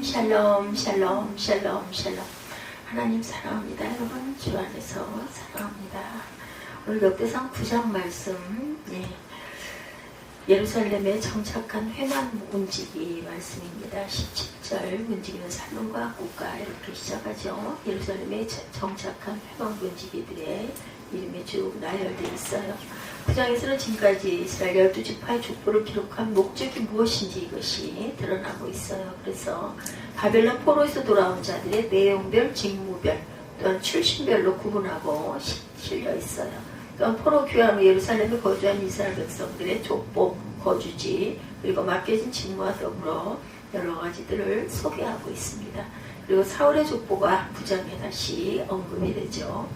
샬롬 샬롬 샬롬 샬롬. 하나님 사랑합니다. 여러분 주 안에서 사랑합니다. 오늘 역대상 9장 말씀, 예루살렘에 정착한 회막 문지기 말씀입니다. 17절 문지기는 살림과 국가 이렇게 시작하죠. 예루살렘에 정착한 회막 문지기들의 이름이 쭉 나열되어 있어요. 9장에서는 지금까지 이스라엘 12지파의 족보를 기록한 목적이 무엇인지 이것이 드러나고 있어요. 그래서 바벨론 포로에서 돌아온 자들의 내용별, 직무별, 또한 출신별로 구분하고 실려 있어요. 또한 포로 귀환 후 예루살렘에 거주한 이스라엘 백성들의 족보, 거주지, 그리고 맡겨진 직무와 더불어 여러 가지들을 소개하고 있습니다. 그리고 사울의 족보가 9장에 다시 언급이 되죠.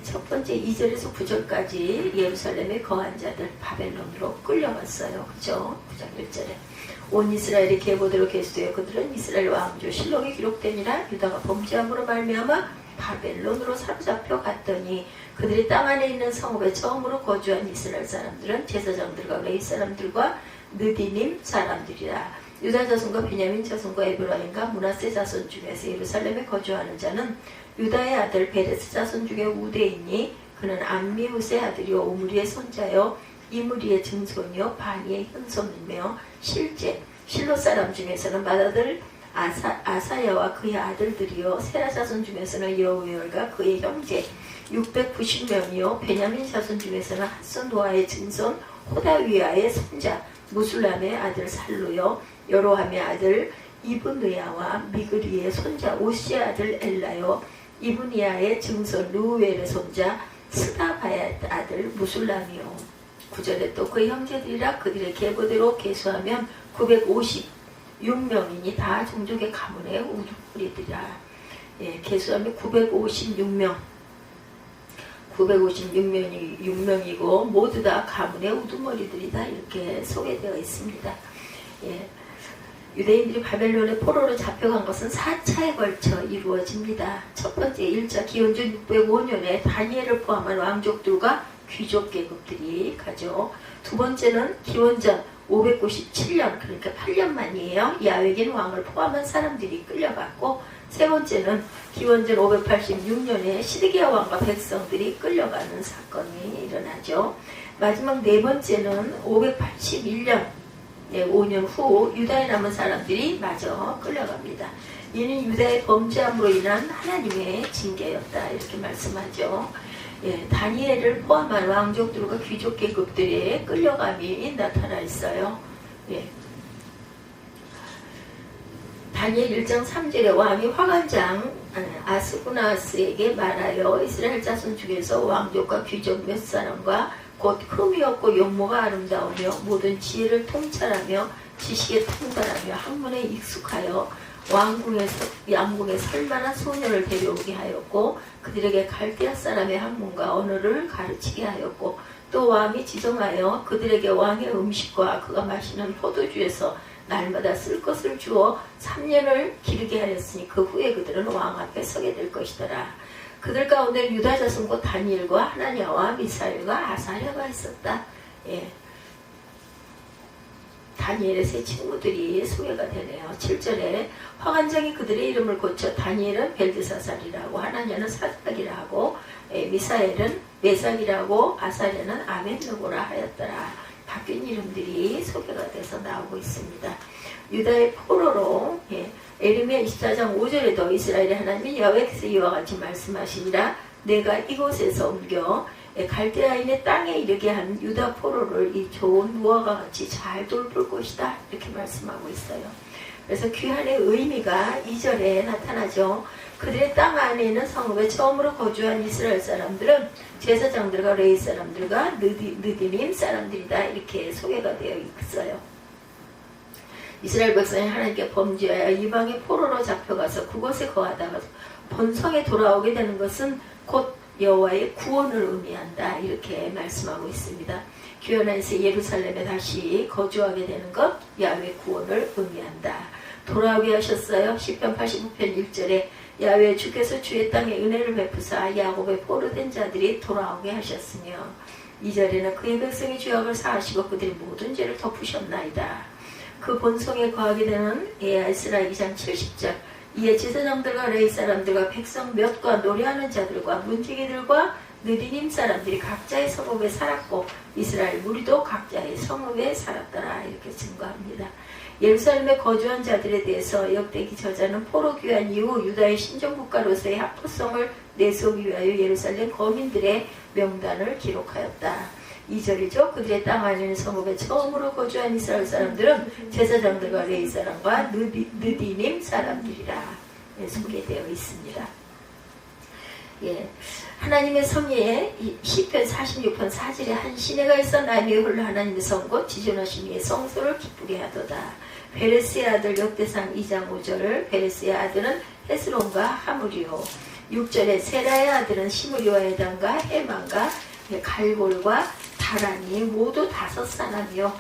첫 번째 2절에서 9절까지 예루살렘에 거한 자들 바벨론으로 끌려갔어요. 그죠? 9장 1절에 온 이스라엘이 계보대로 계수되어 그들은 이스라엘 왕조 실록에 기록되니라. 유다가 범죄함으로 말미암아 바벨론으로 사로잡혀 갔더니 그들이 땅 안에 있는 성읍에 처음으로 거주한 이스라엘 사람들은 제사장들과 레위 사람들과 느디님 사람들이라. 유다 자손과 비냐민 자손과 에브라임과 므낫세 자손 중에서 예루살렘에 거주하는 자는 유다의 아들 베레스 자손 중에 우대이니 그는 암미우스의 아들이요 오므리의 손자요 이므리의 증손이요 바니의 현손이며 실제 실로 사람 중에서는 맏아들 아사야와 그의 아들들이요 세라 자손 중에서는 여우엘과 그의 형제 690명이요 베냐민 자손 중에서는 핫손 노아의 증손 호다위아의 손자 무술람의 아들 살루요 여로함의 아들 이브느야와 미그리의 손자 오시의 아들 엘라요 이브니아의 증손 루웰의 손자 스다바의 아들 무술람이요. 9절에 또 그 형제들이라 그들의 계보대로 계수하면 956명이니 다 종족의 가문의 우두머리들이라. 계수하면 956명이고 모두 다 가문의 우두머리들이다 이렇게 소개되어 있습니다. 유대인들이 바벨론의 포로로 잡혀간 것은 4차에 걸쳐 이루어집니다. 첫 번째 1차 기원전 605년에 다니엘을 포함한 왕족들과 귀족 계급들이 가죠. 두 번째는 기원전 597년 그러니까 8년 만이에요. 야외긴 왕을 포함한 사람들이 끌려갔고 세 번째는 기원전 586년에 시드기야 왕과 백성들이 끌려가는 사건이 일어나죠. 마지막 네 번째는 581년 5년 후 유다에 남은 사람들이 마저 끌려갑니다. 이는 유다의 범죄함으로 인한 하나님의 징계였다 이렇게 말씀하죠. 다니엘을 포함한 왕족들과 귀족 계급들의 끌려감이 나타나 있어요. 다니엘 1장 3절에 왕이 화관장 아스구나스에게 말하여 이스라엘 자손 중에서 왕족과 귀족 몇 사람과 곧 흠이 없고 용모가 아름다우며 모든 지혜를 통찰하며 지식에 통달하며 학문에 익숙하여 양궁에 설만한 소녀를 데려오게 하였고 그들에게 갈대아 사람의 학문과 언어를 가르치게 하였고 또 왕이 지정하여 그들에게 왕의 음식과 그가 마시는 포도주에서 날마다 쓸 것을 주어 3년을 기르게 하였으니 그 후에 그들은 왕 앞에 서게 될 것이더라. 그들 가운데 유다 자손과 다니엘과 하나냐와 미사엘과 아사랴가 있었다. 다니엘의 세 친구들이 소개가 되네요. 7절에 화관장이 그들의 이름을 고쳐 다니엘은 벨드사살이라고 하나냐는 사닥이라고 미사엘은 메삭이라고 아사랴는 아벤느고라 하였더라. 바뀐 이름들이 소개가 돼서 나오고 있습니다. 유다의 포로로 에르미야 24장 5절에도 이스라엘의 하나님이 여호와께서 이와 같이 말씀하시니라. 내가 이곳에서 옮겨 갈대아인의 땅에 이르게 한 유다 포로를 이 좋은 무화과 같이 잘 돌볼 것이다 이렇게 말씀하고 있어요. 그래서 귀환의 의미가 2절에 나타나죠. 그들의 땅 안에 있는 성읍에 처음으로 거주한 이스라엘 사람들은 제사장들과 레위 사람들과 느디님 사람들이다 이렇게 소개가 되어 있어요. 이스라엘 백성이 하나님께 범죄하여 이방의 포로로 잡혀가서 그곳에 거하다가 본성에 돌아오게 되는 것은 곧 여호와의 구원을 의미한다 이렇게 말씀하고 있습니다. 귀환에서 예루살렘에 다시 거주하게 되는 것 야훼 구원을 의미한다. 돌아오게 하셨어요. 시편 85편 1절에 야훼 주께서 주의 땅에 은혜를 베푸사 야곱의 포로된 자들이 돌아오게 하셨으며 2절에는 그의 백성의 죄악을 사하시고 그들의 모든 죄를 덮으셨나이다. 그 본성에 거하게 되는 에스라 2장 70절. 이에 제사장들과 레위 사람들과 백성 몇과 노래하는 자들과 문지기들과 느디님 사람들이 각자의 성읍에 살았고 이스라엘 무리도 각자의 성읍에 살았더라. 이렇게 증거합니다. 예루살렘에 거주한 자들에 대해서 역대기 저자는 포로 귀환 이후 유다의 신정국가로서의 합법성을 내세우기 위하여 예루살렘 거민들의 명단을 기록하였다. 2절이죠. 그들의 땅 안에 성읍에 처음으로 거주한 이스라엘 사람들은 제사장들과 레위 사람과 느디님 사람들이라 소개되어 있습니다. 예, 하나님의 성에 시편 46편 4절에 한 시내가 있어 나의 홀로 하나님의 성곧 지존하신 이의 성소를 기쁘게 하도다. 베레스의 아들 역대상 2장 5절. 베레스의 아들은 헤스론과 하물이요. 6절에 세라의 아들은 시므리와 에단과 헤만과 갈볼과 다란이 모두 5사람이요.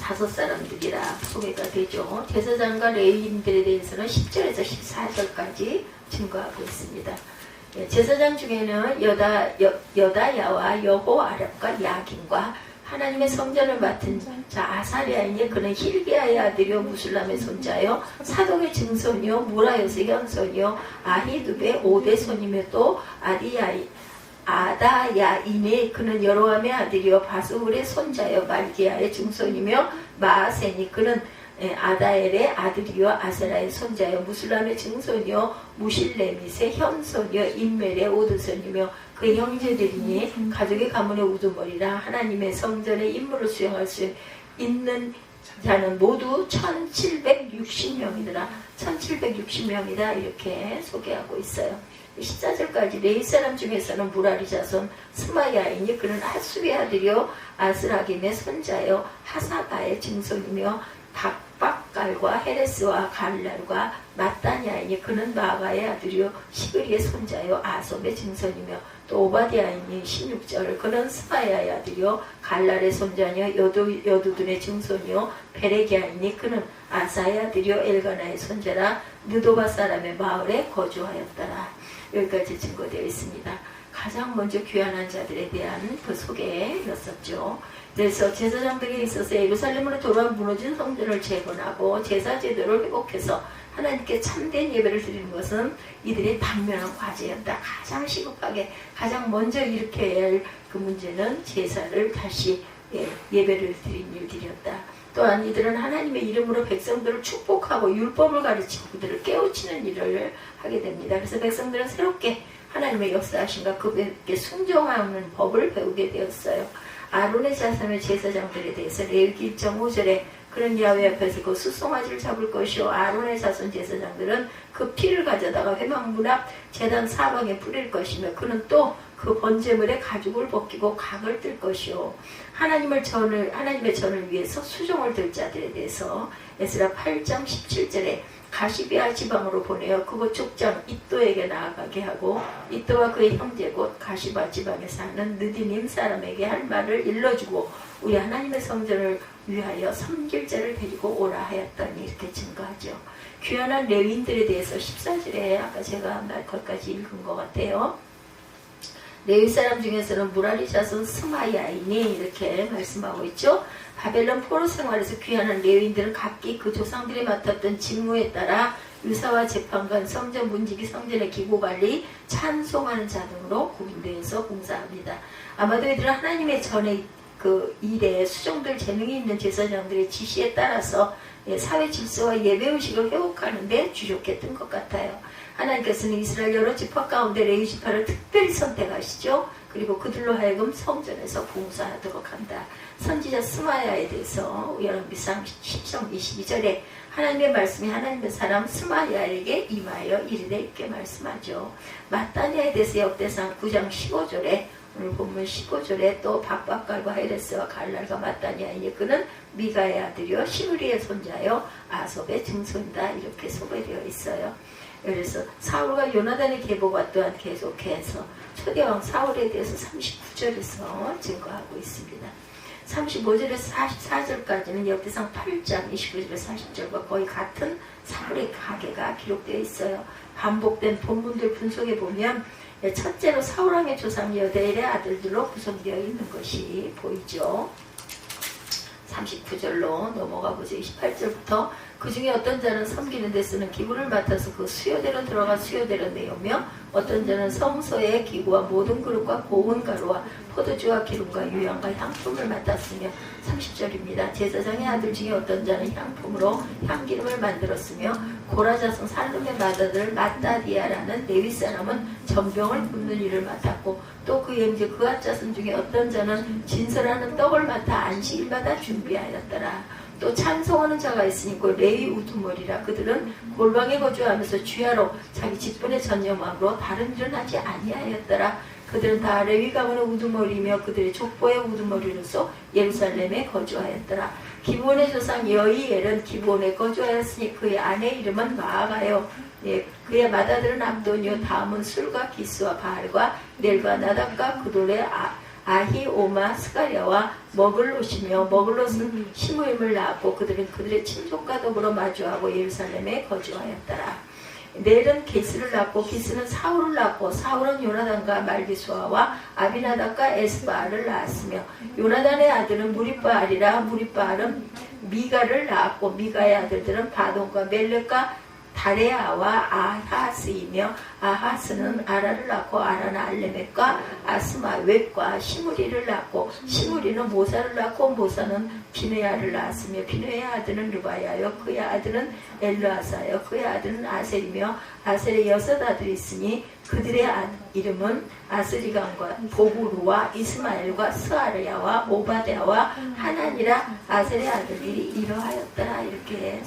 5사람들이라 소개가 되죠. 제사장과 레위인들에 대해서는 10절에서 14절까지 증거하고 있습니다. 제사장 중에는 여다야와 여호아랍과 야긴과 하나님의 성전을 맡은 자 아사랴이니 그는 힐기야의 아들이요 무술람의 손자요 사독의 증손이요 무라요스의 현손이요 아히두베의 5대 손이며 또 아다야이니 그는 여로함의 아들이요 바스훌의 손자요 말기야의 증손이며 마아세니 그는 아다엘의 아들이요 아세라의 손자요 무술람의 증손이요 무실레밋의 현손이요 인멜의 오드손이며 그 형제들이니 가족의 가문의 우두머리라. 하나님의 성전에 임무를 수행할 수 있는 자는 모두 1760명이더라. 1760명이다 이렇게 소개하고 있어요. 14절까지 레위 사람 중에서는 무라리 자손 스마야이니 그는 하수의 아들이요 아스라김의 손자요 하사가의 증손이며 박박갈과 헤레스와 갈랄과 마따냐이니 그는 마가의 아들이요 시그리의 손자요 아섭의 증손이며 또 오바디아이니 16절 그는 스마야의 아들이요 갈랄의 손자요 여두둔의 증손이요 베레기아이니 그는 아사의 아들이요 엘가나의 손자라 느도바 사람의 마을에 거주하였더라. 여기까지 증거되어 있습니다. 가장 먼저 귀환한 자들에 대한 그 소개였었죠. 그래서 제사장들에 있어서 예루살렘으로 돌아온 무너진 성전을 재건하고 제사 제도를 회복해서 하나님께 참된 예배를 드리는 것은 이들의 당면한 과제였다. 가장 시급하게 가장 먼저 일으켜야 할 그 문제는 제사를 다시 예배를 드린 일들이었다. 또한 이들은 하나님의 이름으로 백성들을 축복하고 율법을 가르치고 그들을 깨우치는 일을 하게 됩니다. 그래서 백성들은 새롭게 하나님의 역사하심과 그분께 순종하는 법을 배우게 되었어요. 아론의 자손의 제사장들에 대해서 레위기 1장 5절에 그는 야훼 앞에서 그 수송아지를 잡을 것이요 아론의 자손 제사장들은 그 피를 가져다가 회막문 앞 제단 사방에 뿌릴 것이며 그는 또 그 번제물의 가죽을 벗기고 각을 뜰 것이요 하나님의 전을 위해서 수종을 들 자들에 대해서 에스라 8장 17절에 가시비아 지방으로 보내어 그곳 족장 이또에게 나아가게 하고 이또와 그의 형제 곧 가시바 지방에 사는 느디님 사람에게 할 말을 일러주고 우리 하나님의 성전을 위하여 섬길 자를 데리고 오라 하였더니 이렇게 증거하죠. 귀환한 레위인들에 대해서 14절에 아까 제가 거기까지 읽은 것 같아요. 레위 사람 중에서는 무라리 자손 스마야이니 이렇게 말씀하고 있죠. 바벨론 포로 생활에서 귀환한 레위인들은 각기 그 조상들이 맡았던 직무에 따라 유사와 재판관, 성전 문지기, 성전의 기고관리, 찬송하는 자 등으로 구분되어서 봉사합니다. 아마도 이들은 하나님의 전에 그 일에 수종들 재능이 있는 제사장들의 지시에 따라서 사회 질서와 예배의식을 회복하는 데 주력했던 것 같아요. 하나님께서는 이스라엘 여러 지파 가운데 레위 지파를 특별히 선택하시죠. 그리고 그들로 하여금 성전에서 봉사하도록 한다. 선지자 스마야에 대해서 열왕기상 10장 22절에 하나님의 말씀이 하나님의 사람 스마야에게 임하여 이르되 이렇게 말씀하죠. 마따냐에 대해서 역대상 9장 15절에 오늘 본문 15절에 또 박박갈과 헤레스와 갈랄과 마따냐이니 그는 미가의 아들이요 시므리의 손자요 아섭의 증손이다 이렇게 소개되어 있어요. 그래서 사울과 요나단의 계보가 또한 계속해서 초대왕 사울에 대해서 39절에서 증거하고 있습니다. 35절에서 44절까지는 역대상 8장 29절에서 40절과 거의 같은 사울의 가계가 기록되어 있어요. 반복된 본문들 분석해 보면 첫째로 사울왕의 조상 여다엘의 아들들로 구성되어 있는 것이 보이죠. 39절로 넘어가 보죠. 28절부터 그 중에 어떤 자는 섬기는 데 쓰는 기구를 맡아서 그 수요대로 들어가 수요대로 내오며 어떤 자는 성소의 기구와 모든 그릇과 고운 가루와 포도주와 기름과 유향과 향품을 맡았으며 30절입니다. 제사장의 아들 중에 어떤 자는 향품으로 향기름을 만들었으며 고라 자손 살룸의 맏아들 마따디아라는 레위 사람은 전병을 굽는 일을 맡았고 또 그의 형제 그앗 자손 중에 어떤 자는 진설하는 떡을 맡아 안식일마다 준비하였더라. 또 찬송하는 자가 있으니 그 레위 우두머리라. 그들은 골방에 거주하면서 주야로 자기 직분에 전념함으로 다른 일은 하지 아니하였더라. 그들은 다 레위 가문의 우두머리며 그들의 족보의 우두머리로서 예루살렘에 거주하였더라. 기브온의 조상 여이엘은 기브온에 거주하였으니 그의 아내 이름은 마아가요. 예, 그의 맏아들은 압도니요 다음은 술과 기스와 바알과 넬과 나답과 그돌의 아히오마 스가랴와 머글롯이며 머글롯은 시므임을 낳았고 그들은 그들의 친족과 더불어 마주하고 예루살렘에 거주하였더라. 넬은 기스를 낳고 기스는 사울을 낳고 사울은 요나단과 말기수아와 아비나답과 에스바알을 낳았으며 요나단의 아들은 무리바알이라 무리바알은 미가를 낳았고 미가의 아들들은 바돈과 멜렉과 다레아와 아하스이며 아하스는 아라를 낳고 아라는 알레멕과 아스마웻과 시므리를 낳고 시므리는 모사를 낳고 모사는 비느야를 낳았으며 비느야의 아들은 르바야요 그의 아들은 엘르아사요 그의 아들은 아셀이며 아셀의 6 아들이 있으니 그들의 이름은 아스리감과 보구루와 이스마엘과 스아르야와 오바데아와 하나니라. 아셀의 아들들이 이러하였더라. 이렇게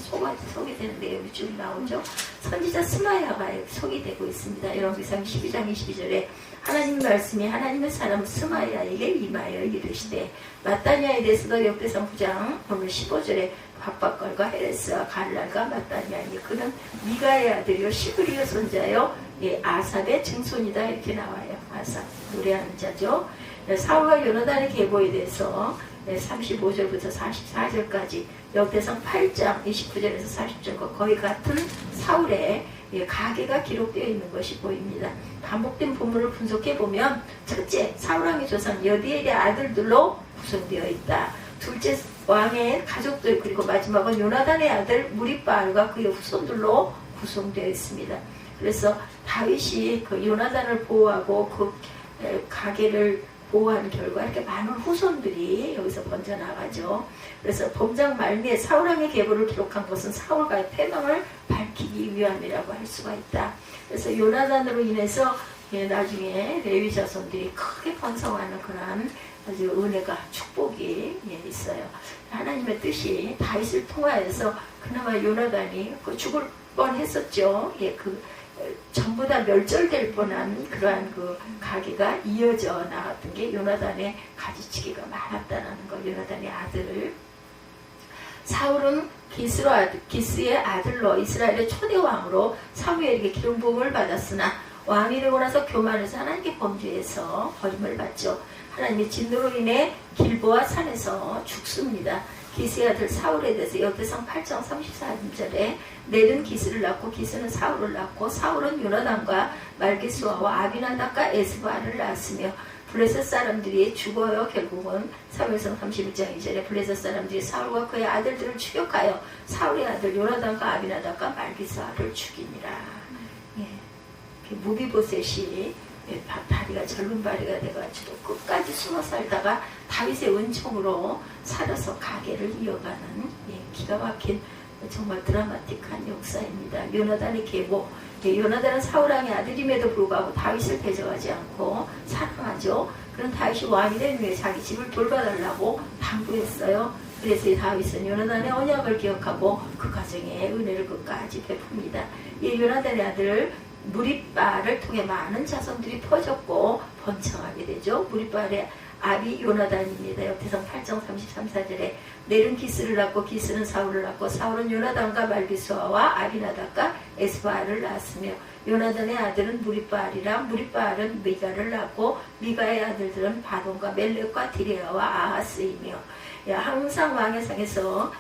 소개되는 내용이 쭉 나오죠. 선지자 스마야가 소개되고 있습니다. 여러분상 12장 22절에 하나님 말씀이 하나님의 사람 스마야에게 임하여 이르시되 마따니아에 대해서도 역대상 9장 오늘 15절에 밥박걸과 헤레스와 갈랄과 마따니아니 그는 미가의 아들이요 시브리의 손자요 아삽의 증손이다. 이렇게 나와요. 아삽 노래하는 자죠. 사울과 요나단의 계보에 대해서 35절부터 44절까지 역대상 8장 29절에서 40절과 거의 같은 사울의 가계가 기록되어 있는 것이 보입니다. 반복된 본문을 분석해보면 첫째, 사울왕의 조상 여디엘의 아들들로 구성되어 있다. 둘째, 왕의 가족들, 그리고 마지막은 요나단의 아들 무리바알과 그의 후손들로 구성되어 있습니다. 그래서 다윗이 그 요나단을 보호하고 그 가계를 보호하는 결과 이렇게 많은 후손들이 여기서 번져나가죠. 그래서 범장 말미에 사울왕의 계보를 기록한 것은 사울과의 패망을 밝히기 위함이라고 할 수가 있다. 그래서 요나단으로 인해서 나중에 레위 자손들이 크게 번성하는 그러한 아주 은혜가 축복이 있어요. 하나님의 뜻이 다윗을 통하여서 그나마 요나단이 죽을 뻔했었죠. 전부 다 멸절될 뻔한 그러한 그 가계가 이어져 나갔던 게 요나단의 가지치기가 많았다는 거. 요나단의 아들 사울은 기스의 아들로 이스라엘의 초대 왕으로 사무엘에게 기름 부음을 받았으나 왕이 되고 나서 교만해서 하나님께 범죄해서 버림을 받죠. 하나님의 진노로 인해 길보아 산에서 죽습니다. 기스의 아들 사울에 대해서 역대상 8장 34절에 넬은 기스를 낳고 기스는 사울을 낳고 사울은 요나단과 말기수아와 아비나답과 에스바알을 낳았으며 블레셋 사람들이 죽어요. 결국은 사무엘상 31장 2절에 블레셋 사람들이 사울과 그의 아들들을 추격하여 사울의 아들 요나단과 아비나답과 말기수아를 죽이니라. 무비보셋이 다리가 젊은 바리가 돼가지고 끝까지 숨어 살다가 다윗의 은총으로 살아서 가계를 이어가는 기가 막힌 정말 드라마틱한 역사입니다. 요나단의 계보. 요나단은 사울왕의 아들임에도 불구하고 다윗을 대적하지 않고 사랑하죠. 그런 다윗이 왕이 된 후에 자기 집을 돌봐달라고 당부했어요. 그래서 다윗은 요나단의 언약을 기억하고 그 가정에 은혜를 끝까지 베풉니다. 이 요나단의 아들 무리바알을 통해 많은 자손들이 퍼졌고 번창하게 되죠. 무리바알의 아비 요나단입니다. 역대상 8장 33절에 넬은 기스를 낳고 기스는 사울을 낳고 사울은 요나단과 말기수아와 아비나답과 에스바알을 낳았으며 요나단의 아들은 무리바알이라 무리바알은 미가를 낳고 미가의 아들들은 바돈과 멜렉과 디레아와 아하스이며 항상 왕의 상에서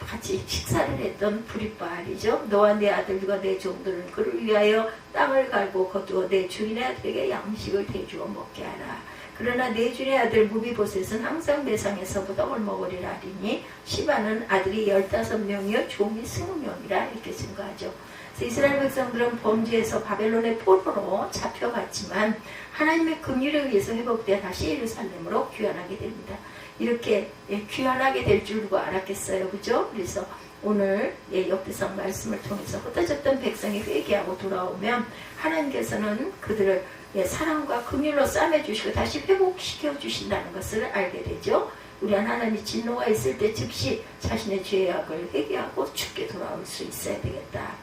같이 식사를 했던 무리바알이죠. 너와 내 아들과 내 종들은 그를 위하여 땅을 갈고 거두어 내 주인의 아들에게 양식을 대주어 먹게 하라. 그러나 내준의 아들 무비보셋은 항상 내 상에서 부덕을 먹으리라 하리니 시바는 아들이 15명이요 종이 20명이라 이렇게 증거하죠. 그래서 이스라엘 백성들은 범죄에서 바벨론의 포로로 잡혀갔지만 하나님의 긍휼에 의해서 회복되어 다시 예루살렘으로 귀환하게 됩니다. 이렇게 귀환하게 될 줄 누가 알았겠어요, 그죠? 그래서 오늘 역대상 말씀을 통해서 흩어졌던 백성이 회개하고 돌아오면 하나님께서는 그들을 사랑과 긍휼로 싸매주시고 다시 회복시켜 주신다는 것을 알게 되죠. 우리 하나님이 진노가 있을 때 즉시 자신의 죄악을 회개하고 죽게 돌아올 수 있어야 되겠다.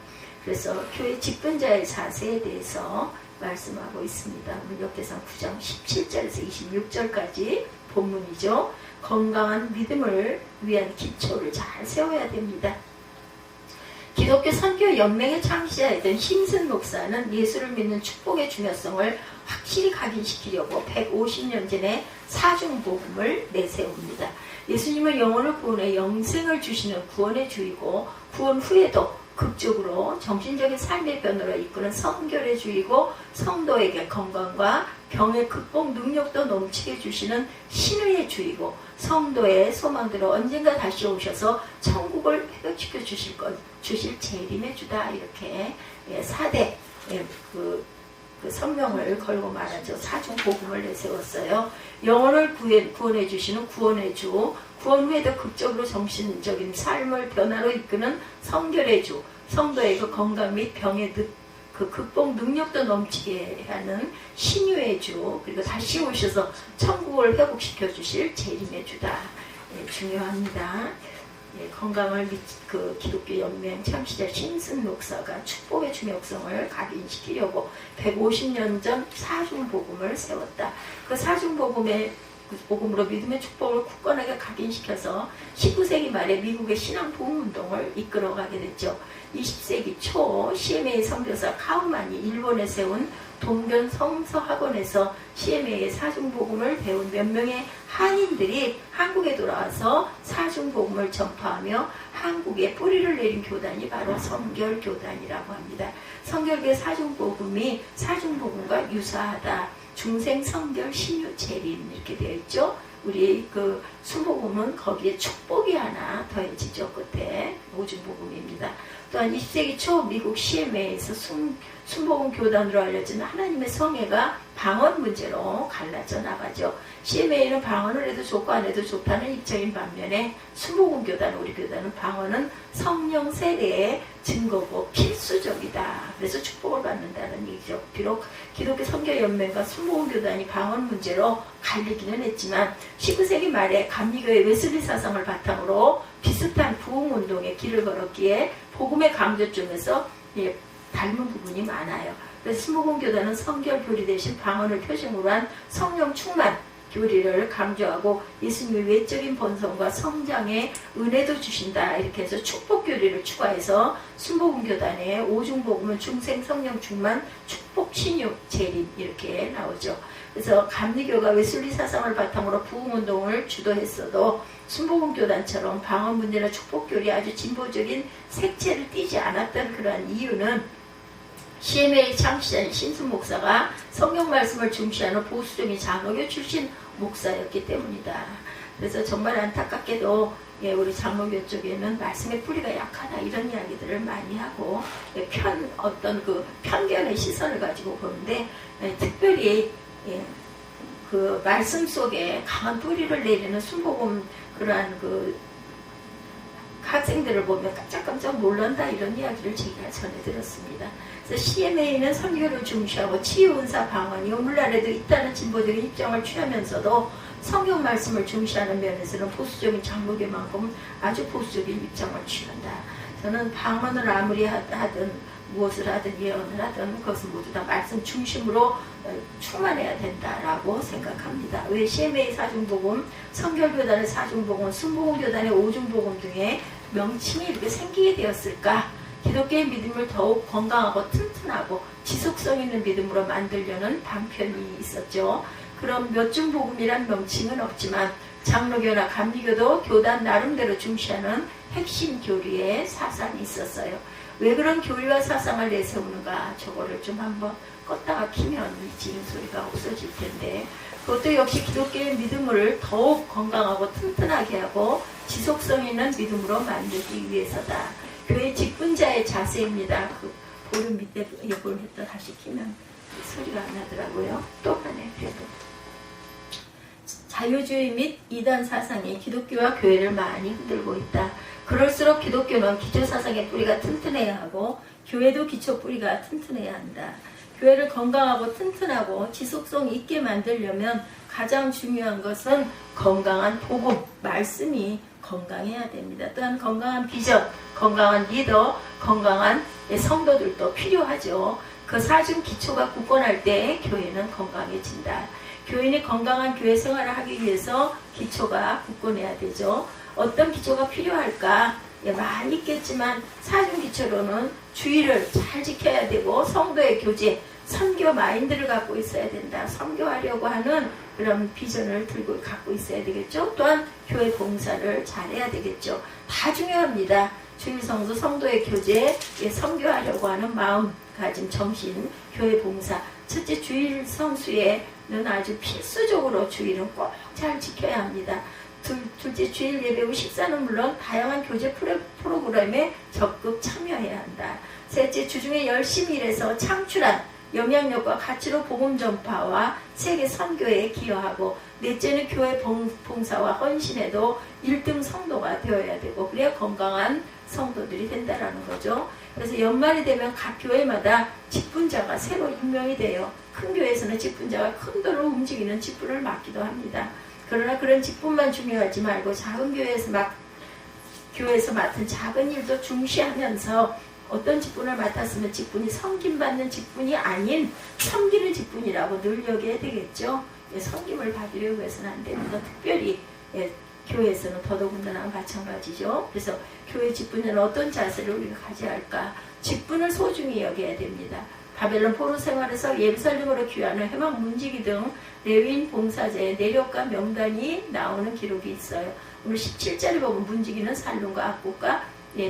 그래서 교회 직분자의 자세에 대해서 말씀하고 있습니다. 우리 역대상 9장 17절에서 26절까지 본문이죠. 건강한 믿음을 위한 기초를 잘 세워야 됩니다. 기독교 선교 연맹의 창시자이던 심슨 목사는 예수를 믿는 축복의 중요성을 확실히 각인시키려고 150년 전에 사중복음을 내세웁니다. 예수님은 영혼을 구원해 영생을 주시는 구원의 주이고 구원 후에도 극적으로 정신적인 삶의 변화를 이끄는 성결의 주이고 성도에게 건강과 병의 극복 능력도 넘치게 주시는 신의의 주이고 성도의 소망대로 언젠가 다시 오셔서 천국을 회복시켜 주실 재림의 주다. 이렇게 4대 그 성명을 걸고 말하죠. 사중 복음을 내세웠어요. 영혼을 구원해 주시는 구원의 주, 구원 후에도 극적으로 정신적인 삶을 변화로 이끄는 성결의 주, 성도의 그 건강 및 병의 그 극복 능력도 넘치게 하는 신유의 주, 그리고 다시 오셔서 천국을 회복시켜 주실 재림의 주다. 중요합니다. 건강을 그 기독교 연맹 창시자 심슨 목사가 축복의 중요성을 각인시키려고 150년 전 사중복음을 세웠다. 그 사중복음으로 믿음의 축복을 굳건하게 각인시켜서 19세기 말에 미국의 신앙 부흥운동을 이끌어가게 됐죠. 20세기 초 CMA 선교사 카우만이 일본에 세운 동변 성서학원에서 CMA의 사중복음을 배운 몇 명의 한인들이 한국에 돌아와서 사중복음을 전파하며 한국에 뿌리를 내린 교단이 바로 성결교단이라고 합니다. 성결교의 사중복음이 사중복음과 유사하다. 중생, 성결, 신유, 재림 이렇게 되어 있죠. 우리 그 순복음은 거기에 축복이 하나 더해지죠. 끝에 오중복음입니다. 또한 20세기 초 미국 CMA에서 순복음 교단으로 알려진 하나님의 성애가 방언 문제로 갈라져 나가죠. CMA는 방언을 해도 좋고 안 해도 좋다는 입장인 반면에 순복음 교단, 우리 교단은 방언은 성령 세례의 증거고 필수적이다. 그래서 축복을 받는다는 얘기죠. 비록 기독교 선교연맹과 순복음 교단이 방언 문제로 갈리기는 했지만 19세기 말에 감리교의 웨슬리 사상을 바탕으로 비슷한 부흥운동에 길을 걸었기에 복음의 강조점에서 닮은 부분이 많아요. 그래서 순복음 교단은 성결 교리 대신 방언을 표징으로 한 성령 충만 교리를 강조하고 예수님의 외적인 본성과 성장의 은혜도 주신다. 이렇게 해서 축복 교리를 추가해서 순복음 교단의 오중복음은 중생 성령 충만 축복 신유 재림 이렇게 나오죠. 그래서 감리교가 웨슬리 사상을 바탕으로 부흥운동을 주도했어도 순복음 교단처럼 방언 문제나 축복 교리 아주 진보적인 색채를 띠지 않았던 그러한 이유는 CMA 창시자인 심슨 목사가 성경 말씀을 중시하는 보수적인 장로교 출신 목사였기 때문이다. 그래서 정말 안타깝게도 우리 장로교 쪽에는 말씀의 뿌리가 약하다 이런 이야기들을 많이 하고 어떤 그 편견의 시선을 가지고 보는데 특별히 그 말씀 속에 강한 뿌리를 내리는 순복음 그러한 그 학생들을 보면 깜짝깜짝 놀란다 이런 이야기를 제가 전해 들었습니다. 그래서 CMA는 선교를 중시하고 치유은사 방언이 오늘날에도 있다는 진보적인 입장을 취하면서도 성경 말씀을 중시하는 면에서는 보수적인 장로교만큼 아주 보수적인 입장을 취한다. 저는 방언을 아무리 하든 무엇을 하든 예언을 하든 그것은 모두 다 말씀 중심으로 충만해야 된다라고 생각합니다. 왜 CMA 사중복음, 성결교단의 사중복음, 순복음교단의 오중복음 등의 명칭이 이렇게 생기게 되었을까? 기독교의 믿음을 더욱 건강하고 튼튼하고 지속성 있는 믿음으로 만들려는 방편이 있었죠. 그럼 몇중복음이란 명칭은 없지만 장로교나 감리교도 교단 나름대로 중시하는 핵심 교리의 사상이 있었어요. 왜 그런 교리와 사상을 내세우는가? 저거를 좀 한번 껐다가 키면 이 지는 소리가 없어질 텐데, 그것도 역시 기독교의 믿음을 더욱 건강하고 튼튼하게 하고 지속성 있는 믿음으로 만들기 위해서다. 교회 직분자의 자세입니다. 그 보름 밑에 예보를 했다 다시 키면 소리가 안 나더라고요. 또 하네. 그래도 자유주의 및 이단 사상이 기독교와 교회를 많이 흔들고 있다. 그럴수록 기독교는 기초사상의 뿌리가 튼튼해야 하고 교회도 기초 뿌리가 튼튼해야 한다. 교회를 건강하고 튼튼하고 지속성 있게 만들려면 가장 중요한 것은 건강한 복음, 말씀이 건강해야 됩니다. 또한 건강한 비전, 건강한 리더, 건강한 성도들도 필요하죠. 그 사중 기초가 굳건할 때 교회는 건강해진다. 교인이 건강한 교회 생활을 하기 위해서 기초가 굳건해야 되죠. 어떤 기초가 필요할까? 많이 있겠지만 사중 기초로는 주의를 잘 지켜야 되고 성도의 교제, 선교 마인드를 갖고 있어야 된다. 선교하려고 하는 그런 비전을 갖고 있어야 되겠죠. 또한 교회 봉사를 잘해야 되겠죠. 다 중요합니다. 주일성수 성도의 교제, 선교하려고 하는 마음가짐, 정신, 교회 봉사. 첫째 주일 성수에는 아주 필수적으로 주일은 꼭 잘 지켜야 합니다. 둘째 주일 예배 후 식사는 물론 다양한 교제 프로그램에 적극 참여해야 한다. 셋째 주중에 열심히 일해서 창출한 영향력과 가치로 복음 전파와 세계 선교에 기여하고, 넷째는 교회 봉사와 헌신에도 1등 성도가 되어야 되고, 그래야 건강한 성도들이 된다라는 거죠. 그래서 연말이 되면 각 교회마다 직분자가 새로 임명이 돼요. 큰 교회에서는 직분자가 큰 돈을 움직이는 직분을 맡기도 합니다. 그러나 그런 직분만 중요하지 말고 작은 교회에서 맡은 작은 일도 중시하면서 어떤 직분을 맡았으면 직분이 섬김받는 직분이 아닌 섬기는 직분이라고 늘 여겨야 되겠죠. 섬김을 받으려고 해서는 안 됩니다. 특별히 교회에서는 더더군다나 마찬가지죠. 그래서 교회 직분에는 어떤 자세를 우리가 가져야 할까? 직분을 소중히 여겨야 됩니다. 바벨론 포로 생활에서 예루살렘으로 귀환을 해막 문지기 등 레위인 봉사자의 내력과 명단이 나오는 기록이 있어요. 오늘 17절에 보면 문지기는 살룸과 악국과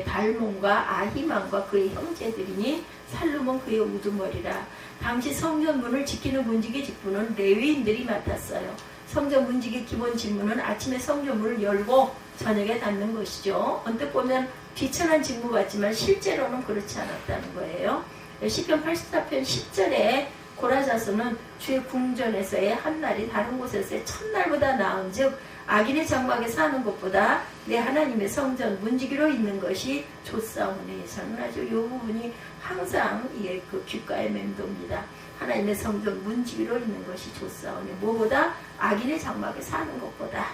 달몬과 아히만과 그의 형제들이니 살룸은 그의 우두머리라. 당시 성전문을 지키는 문지기 직분은 레위인들이 맡았어요. 성전 문지기 기본 직무는 아침에 성전문을 열고 저녁에 닫는 것이죠. 언뜻 보면 비천한 직무 같지만 실제로는 그렇지 않았다는 거예요. 시편 84편 10절에 고라자손은 주의 궁전에서의 한 날이 다른 곳에서의 첫날보다 나은 즉 악인의 장막에 사는 것보다 내 하나님의 성전 문지기로 있는 것이 좋사오니. 저는 아주 이 부분이 항상 그 귓가에 맴돕니다. 하나님의 성전 문지기로 있는 것이 좋사오니. 뭐보다 악인의 장막에 사는 것보다.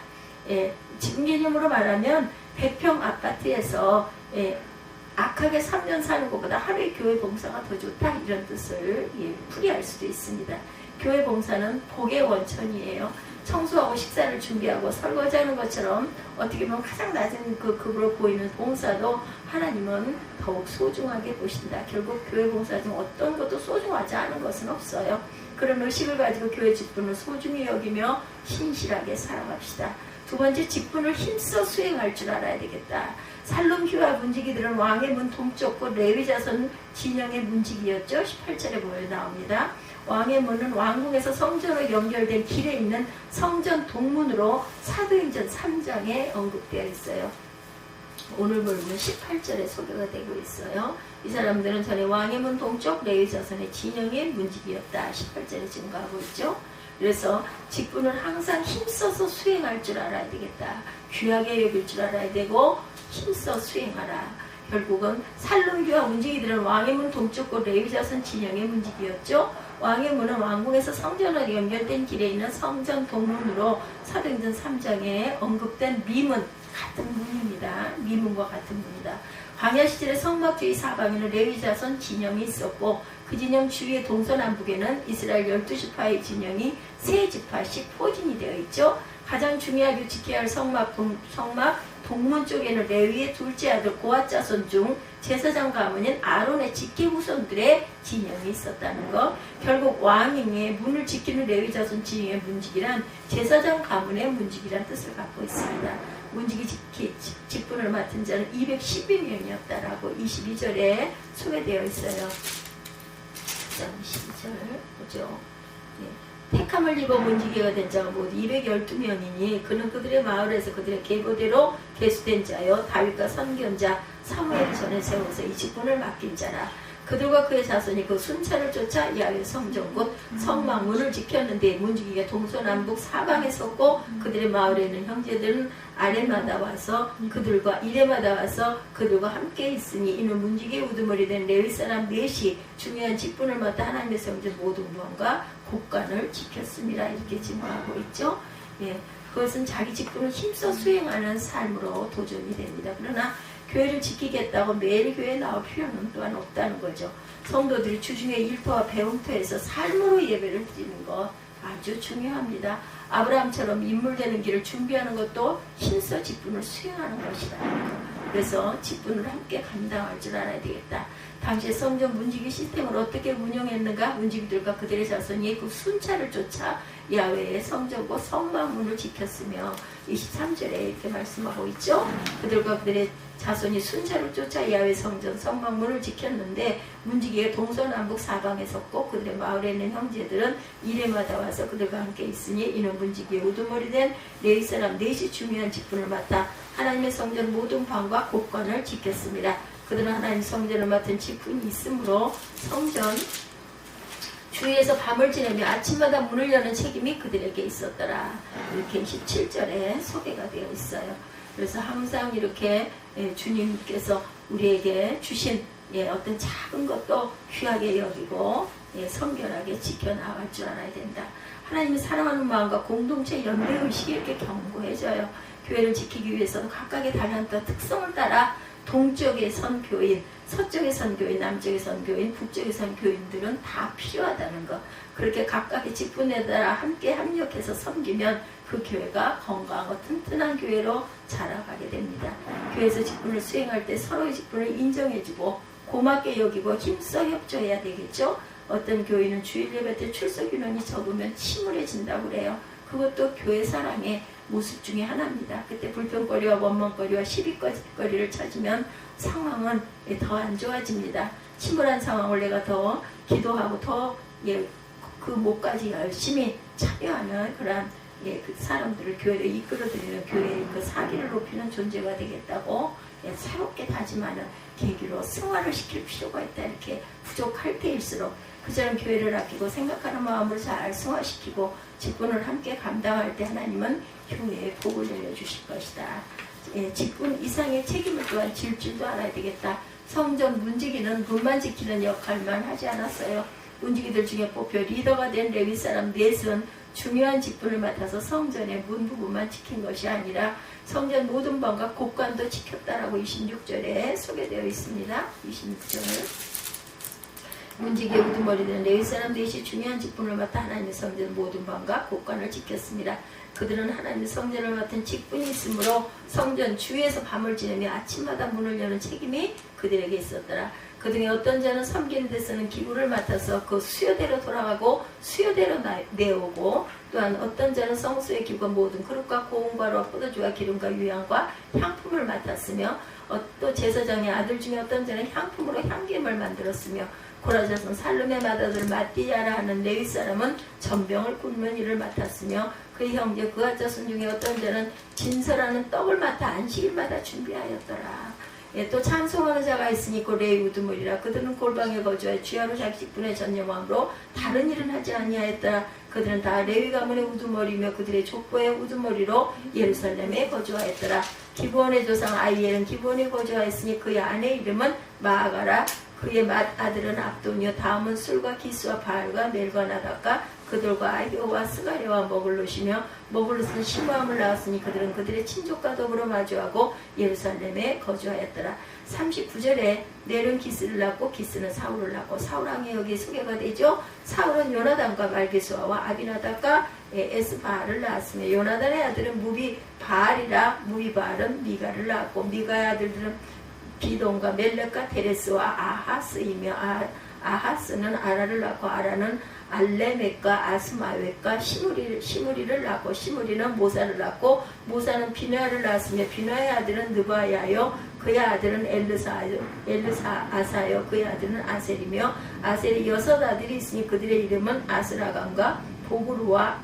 지금 개념으로 말하면 100평 아파트에서 악하게 3년 사는 것보다 하루의 교회 봉사가 더 좋다, 이런 뜻을 풀이할 수도 있습니다. 교회 봉사는 복의 원천이에요. 청소하고 식사를 준비하고 설거지하는 것처럼 어떻게 보면 가장 낮은 그 급으로 보이는 봉사도 하나님은 더욱 소중하게 보신다. 결국 교회 봉사 중 어떤 것도 소중하지 않은 것은 없어요. 그런 의식을 가지고 교회 직분을 소중히 여기며 신실하게 살아갑시다. 두 번째, 직분을 힘써 수행할 줄 알아야 되겠다. 살룸 휴와 문지기들은 왕의 문 동쪽 곳 레위 자손 진영의 문지기였죠. 18절에 보여 나옵니다. 왕의 문은 왕궁에서 성전으로 연결된 길에 있는 성전 동문으로 사도행전 3장에 언급되어 있어요. 오늘 본문 18절에 소개가 되고 있어요. 이 사람들은 전에 왕의 문 동쪽 레위 자손의 진영의 문지기였다. 18절에 증거하고 있죠. 그래서 직분을 항상 힘써서 수행할 줄 알아야 되겠다. 귀하게 여길 줄 알아야 되고 힘써 수행하라. 결국은 살룸교와 문지기들은 왕의 문 동쪽 곳 레위 자손 진영의 문지기였죠. 왕의 문은 왕궁에서 성전으로 연결된 길에 있는 성전 동문으로 사도행전 3장에 언급된 미문, 같은 문입니다. 미문과 같은 문이다. 광야 시절에 성막주의 사방에는 레위 자손 진영이 있었고 그 진영 주위의 동서남북에는 이스라엘 12지파의 진영이 3지파씩 포진이 되어 있죠. 가장 중요하게 지켜야 할 성막 동문 쪽에는 레위의 둘째 아들 고앗 자손 중 제사장 가문인 아론의 직계 후손들의 진영이 있었다는 것. 결국 왕의 문을 지키는 레위 자손 진영의 문지기란 제사장 가문의 문지기란 뜻을 갖고 있습니다. 문지기 직분을 맡은 자는 212명이었다라고 22절에 소개되어 있어요. 22절 보죠. 예. 택함을 입어 문지기가 된 자가 모두 212명이니 그는 그들의 마을에서 그들의 계보대로 계수된 자요 다윗과 선견자 사무엘이 전에 세워서 이 직분을 맡긴 자라. 그들과 그의 자손이 그 순찰을 쫓아 야훼 성전 곧 성막문을 지켰는데 문지기가 동서남북 사방에 섰고 그들의 마을에 있는 형제들은 아래마다 와서 그들과 이래마다 와서 그들과 함께 있으니 이는 문지기의 우두머리 된 레위 사람 넷이 중요한 직분을 맡아 하나님의 성전 모든 무언과 곳간을 지켰습니다. 이렇게 증거하고 있죠. 예, 그것은 자기 직분을 힘써 수행하는 삶으로 도전이 됩니다. 그러나 교회를 지키겠다고 매일 교회에 나올 필요는 또한 없다는 거죠. 성도들이 주중에 일터와 배움터에서 삶으로 예배를 드리는 것 아주 중요합니다. 아브라함처럼 인물되는 길을 준비하는 것도 힘써 직분을 수행하는 것이라는 것. 그래서 직분을 함께 감당할 줄 알아야 되겠다. 당시에 성전 문지기 시스템을 어떻게 운영했는가? 문지기들과 그들의 자손이 그 순찰을 쫓아 야훼의 성전과 성막문을 지켰으며 23절에 이렇게 말씀하고 있죠. 그들과 그들의 자손이 순찰을 쫓아 야훼 성전 성막문을 지켰는데 문지기의 동서남북 사방에 섰고 그들의 마을에 있는 형제들은 이래마다 와서 그들과 함께 있으니 이는 문지기의 우두머리 된 레위 사람 넷이 중요한 직분을 맡아 하나님의 성전 모든 방과 곳간을 지켰습니다. 그들은 하나님 성전을 맡은 직분이 있으므로 성전 주위에서 밤을 지내며 아침마다 문을 여는 책임이 그들에게 있었더라. 이렇게 17절에 소개가 되어 있어요. 그래서 항상 이렇게 주님께서 우리에게 주신 어떤 작은 것도 귀하게 여기고 성결하게 지켜나갈 줄 알아야 된다. 하나님이 사랑하는 마음과 공동체 연대의식이 이렇게 견고해져요. 교회를 지키기 위해서는 각각의 달란트와 특성을 따라 동쪽에 선 교인, 서쪽에 선 교인, 남쪽에 선 교인, 북쪽에 선 교인들은 다 필요하다는 것. 그렇게 각각의 직분에 따라 함께 합력해서 섬기면 그 교회가 건강하고 튼튼한 교회로 자라가게 됩니다. 교회에서 직분을 수행할 때 서로의 직분을 인정해주고 고맙게 여기고 힘써 협조해야 되겠죠. 어떤 교인은 주일 예배 때 출석 인원이 적으면 침울해진다고 그래요. 그것도 교회 사랑의 모습 중에 하나입니다. 그때 불평거리와 원망거리와 시비거리를 찾으면 상황은 더 안 좋아집니다. 침울한 상황을 내가 더 기도하고 더 그 목까지 열심히 참여하는 그런 그 사람들을 교회를 이끌어드리는 교회의 그 사기를 높이는 존재가 되겠다고 새롭게 다짐하는 계기로 승화를 시킬 필요가 있다. 이렇게 부족할 때일수록 그처럼 교회를 아끼고 생각하는 마음을 잘 승화시키고 직분을 함께 감당할 때 하나님은 교회에 복을 내려주실 것이다. 직분 이상의 책임을 또한 질 줄도 알아야 되겠다. 성전 문지기는 문만 지키는 역할만 하지 않았어요. 문지기들 중에 뽑혀 리더가 된 레위 사람 넷은 중요한 직분을 맡아서 성전의 문 부분만 지킨 것이 아니라 성전 모든 방과 곳간도 지켰다라고 26절에 소개되어 있습니다. 26절 문지기의 우두머리 된 레위 사람 넷이 중요한 직분을 맡아 하나님의 성전 모든 방과 곳간을 지켰습니다. 그들은 하나님의 성전을 맡은 직분이 있으므로 성전 주위에서 밤을 지내며 아침마다 문을 여는 책임이 그들에게 있었더라. 그 중에 어떤 자는 섬기는 데 쓰는 기구를 맡아서 그 수요대로 돌아가고 수요대로 내오고 또한 어떤 자는 성소의 기구가 모든 그릇과 고운과로 포도주와 기름과 유향과 향품을 맡았으며 또 제사장의 아들 중에 어떤 자는 향품으로 향기름을 만들었으며 고라 자손 살룸의 맏아들 마띠야라 하는 레위 사람은 전병을 굽는 일을 맡았으며 그의 형제 그아 자손 중에 어떤 자는 진설하는 떡을 맡아 안식일마다 준비하였더라. 또 찬송하는 자가 있으니 그 레위 우두머리라. 그들은 골방에 거주하여 주야로 자기 직분에 전념함으로 다른 일은 하지 아니하였더라. 그들은 다 레위 가문의 우두머리며 그들의 족보의 우두머리로 예루살렘에 거주하였더라. 기브온의 조상 아이엘은 기브온에 거주하였으니 그의 아내 이름은 마아가라. 그의 맏아들은 압돈이요 다음은 술과 기스와 바알과 멜과 나답과 그들과 아히오와 스가랴와 머글롯이며 머글롯은 시므함을 낳았으니 그들은 그들의 친족과 더불어 마주하고 예루살렘에 거주하였더라. 39절에 넬은 기스를 낳고 기스는 사울을 낳고 사울왕의 여기 소개가 되죠. 사울은 요나단과 말게수아와 아비나답과 에스바알을 낳았으며 요나단의 아들은 무비 바알이라 무비 바알은 미가를 낳았고 미가의 아들들은 비돈과 멜렉과 테레스와 아하스이며 아하스는 아라를 낳고 아라는 알레멕과 아스마웻과 시므리를 낳고 시므리는 모사를 낳고 모사는 비누아를 낳았으며 비누아의 아들은 느바야요 그의 아들은 엘르사아사요 그의 아들은 아셀이며 아셀이 6 아들이 있으니 그들의 이름은 아스라감과 보그루와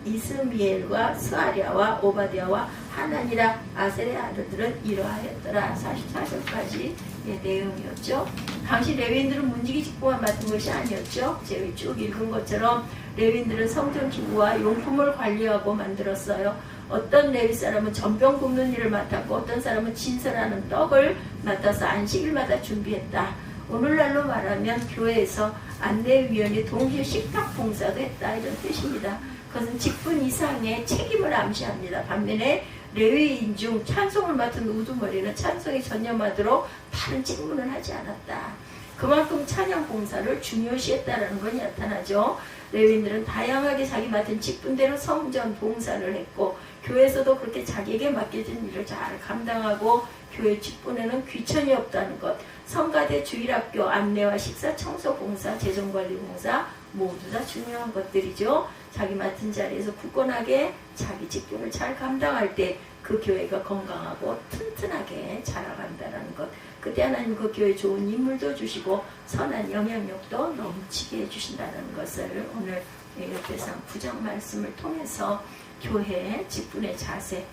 이스미엘과 스아랴와 오바댜와 하나니라. 아셀의 아들들은 이러하였더라. 44절까지 내용이었죠. 당시 레위인들은 문지기 직분만 맡은 것이 아니었죠. 제가 쭉 읽은 것처럼 레위인들은 성전 기구와 용품을 관리하고 만들었어요. 어떤 레위 사람은 전병 굽는 일을 맡았고 어떤 사람은 진설하는 떡을 맡아서 안식일마다 준비했다. 오늘날로 말하면 교회에서 안내위원이 동시에 식탁 봉사도 했다, 이런 뜻입니다. 그것은 직분 이상의 책임을 암시합니다. 반면에 레위인 중 찬송을 맡은 우두머리는 찬송에 전념하도록 다른 직분을 하지 않았다. 그만큼 찬양 봉사를 중요시했다는 것이 나타나죠. 레위인들은 다양하게 자기 맡은 직분대로 성전 봉사를 했고 교회에서도 그렇게 자기에게 맡겨진 일을 잘 감당하고 교회 직분에는 귀천이 없다는 것, 성가대 주일학교 안내와 식사 청소 봉사, 재정관리 봉사 모두 다 중요한 것들이죠. 자기 맡은 자리에서 굳건하게 자기 직분을 잘 감당할 때 그 교회가 건강하고 튼튼하게 자라간다는 것, 그때 하나님 그 교회에 좋은 인물도 주시고 선한 영향력도 넘치게 해주신다는 것을 오늘 에베소서 9장 말씀을 통해서 교회 직분의 자세,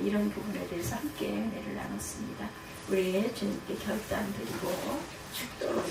이런 부분에 대해서 함께 은혜를 나눴습니다. 우리 주님께 결단 드리고 축도를